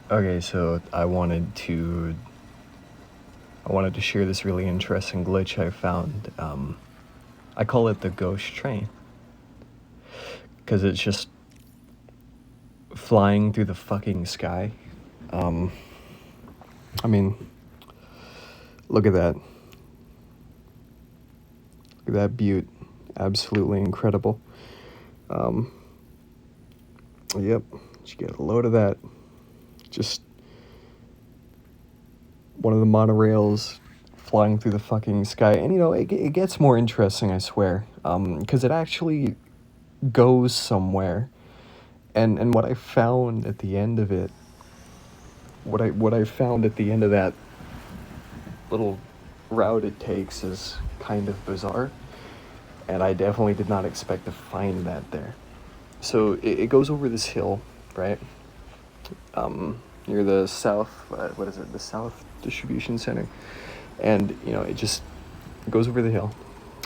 Okay, so I wanted to share this really interesting glitch I found. I call it the ghost train because it's just flying through the fucking sky. Um, I mean, look at that. Look at that butte. Absolutely incredible. Um, yep, you get a load of that. Just one of the monorails flying through the fucking sky. And you know, it gets more interesting, I swear. Because it actually goes somewhere. And what I found at the end of it, what I found at the end of that little route it takes is kind of bizarre. And I definitely did not expect to find that there. So it goes over this hill, right? Near the south, what is it? The South Distribution Center. And, you know, it goes over the hill,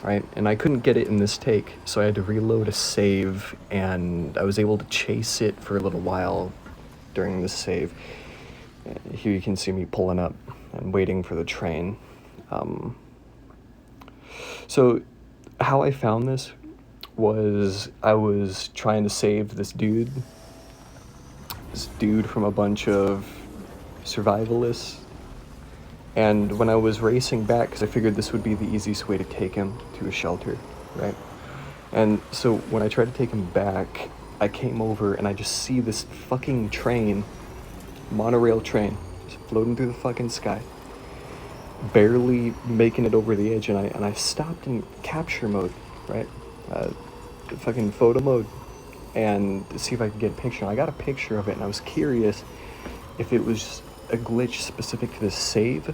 right? And I couldn't get it in this take, so I had to reload a save, and I was able to chase it for a little while during the save. Here you can see me pulling up and waiting for the train. So how I found this was I was trying to save this dude from a bunch of survivalists. And when I was racing back, because I figured this would be the easiest way to take him to a shelter, right? And so when I tried to take him back, I came over and I just see this fucking train, monorail train, just floating through the fucking sky, barely making it over the edge. And I stopped in capture mode, right? Fucking photo mode, and see if I could get a picture. And I got a picture of it, and I was curious if it was a glitch specific to this save,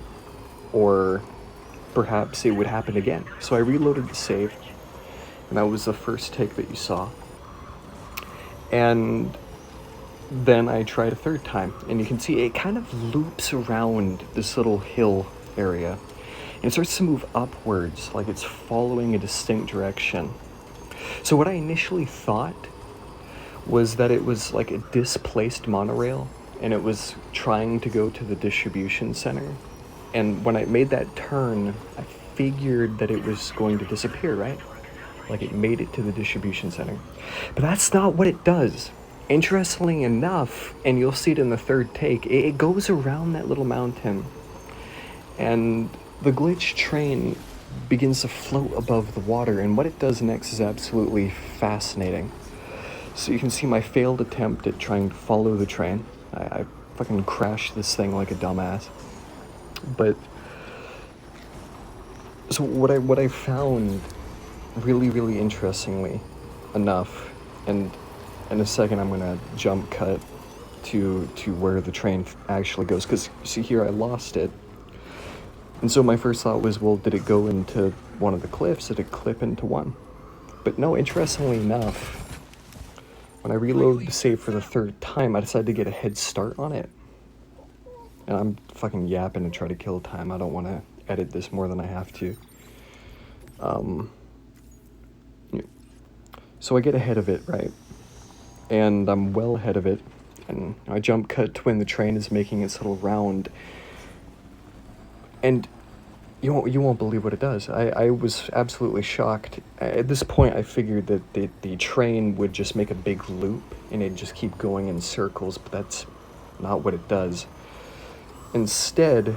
or perhaps it would happen again. So I reloaded the save, and that was the first take that you saw. And then I tried a third time, and you can see it kind of loops around this little hill area, and it starts to move upwards, like it's following a distinct direction. So what I initially thought was that it was like a displaced monorail, and it was trying to go to the distribution center. And when I made that turn, I figured that it was going to disappear, right? Like it made it to the distribution center. But that's not what it does. Interestingly enough, and you'll see it in the third take, it goes around that little mountain, and the glitch train begins to float above the water, and what it does next is absolutely fascinating. So you can see my failed attempt at trying to follow the train. I fucking crashed this thing like a dumbass. But so what I found really interestingly enough, and in a second I'm gonna jump cut to where the train actually goes, because see here I lost it. And so my first thought was, well, did it go into one of the cliffs? Did it clip into one? But no, interestingly enough, when I reloaded the save for the third time, I decided to get a head start on it. And I'm fucking yapping to try to kill time. I don't want to edit this more than I have to. So I get ahead of it, right? And I'm well ahead of it. And I jump cut to when the train is making its little round. And you won't believe what it does. I was absolutely shocked. At this point, I figured that the train would just make a big loop and it'd just keep going in circles, but that's not what it does. Instead, it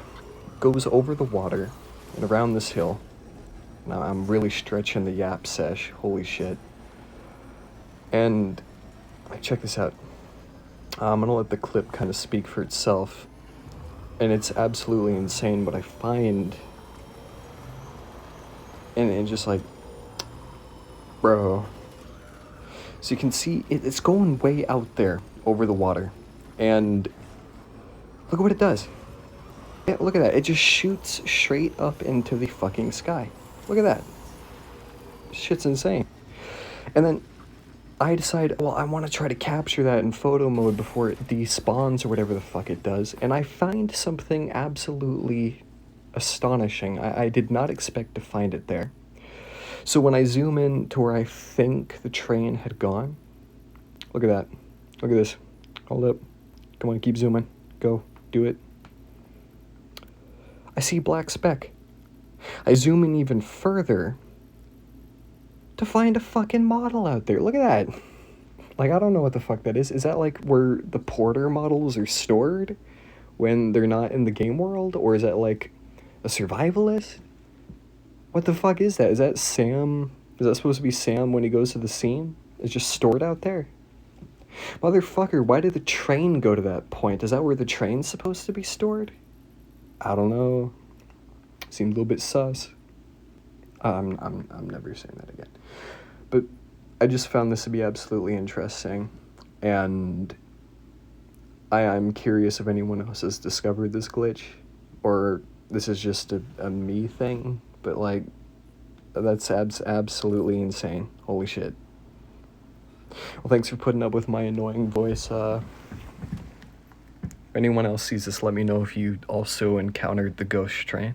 goes over the water and around this hill. Now I'm really stretching the yap sesh, holy shit. And check this out. I'm gonna let the clip kind of speak for itself. And it's absolutely insane what I find. And just like, bro. So you can see it's going way out there over the water. And look at what it does. Yeah, look at that. It just shoots straight up into the fucking sky. Look at that. Shit's insane. And then I decide, well, I want to try to capture that in photo mode before it despawns or whatever the fuck it does. And I find something absolutely astonishing. I did not expect to find it there. So when I zoom in to where I think the train had gone, look at that. Look at this. Hold up. Come on, keep zooming. Go, do it. I see black speck. I zoom in even further to find a fucking model out there. Look at that. Like, I don't know what the fuck that is. Is that like where the porter models are stored when they're not in the game world? Or is that like a survivalist? What the fuck is that? Is that Sam? Is that supposed to be Sam when he goes to the scene? It's just stored out there? Motherfucker, why did the train go to that point? Is that where the train's supposed to be stored? I don't know. Seemed a little bit sus. I'm never saying that again. But I just found this to be absolutely interesting, and I'm curious if anyone else has discovered this glitch, or this is just a me thing, but like, that's absolutely insane. Holy shit. Well, thanks for putting up with my annoying voice. If anyone else sees this, let me know if you also encountered the ghost train.